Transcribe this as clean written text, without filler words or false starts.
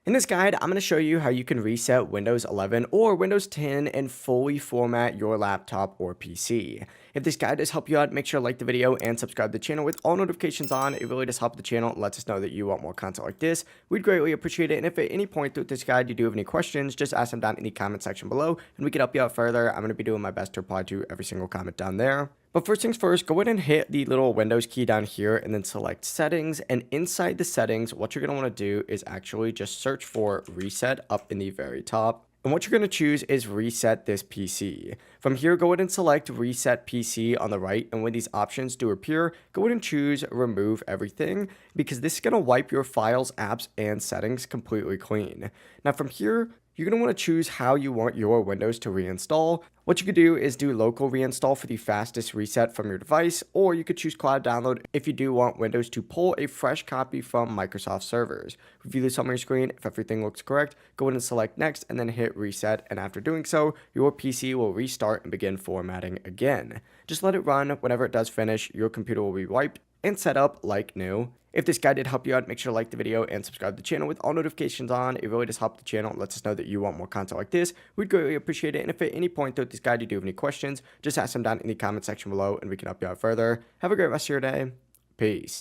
In this guide, I'm going to show you how you can reset Windows 11 or Windows 10 and fully format your laptop or PC. If this guide does help you out, make sure to like the video and subscribe to the channel with all notifications on. It really does help the channel and lets us know that you want more content like this. We'd greatly appreciate it. And if at any point through this guide you do have any questions, just ask them down in the comment section below and we can help you out further. I'm going to be doing my best to reply to every single comment down there. But first things first, go ahead and hit the little Windows key down here and then select settings. And inside the settings, what you're going to want to do is actually just search for reset up in the very top. And what you're going to choose is reset this PC. From here, go ahead and select reset PC on the right. And when these options do appear, go ahead and choose remove everything because this is going to wipe your files, apps, and settings completely clean. Now from here, you're going to want to choose how you want your Windows to reinstall. What you could do is do local reinstall for the fastest reset from your device, or you could choose cloud download if you do want Windows to pull a fresh copy from Microsoft servers. Review this on your screen. If everything looks correct, go ahead and select next and then hit reset. And after doing so, your PC will restart and begin formatting again. Just let it run. Whenever it does finish, your computer will be wiped and set up like new. If this guide did help you out, make sure to like the video and subscribe to the channel with all notifications on. It really does help the channel. It lets us know that you want more content like this. We'd greatly appreciate it. And if at any point throughout this guide you do have any questions, just ask them down in the comment section below and we can help you out further. Have a great rest of your day. Peace.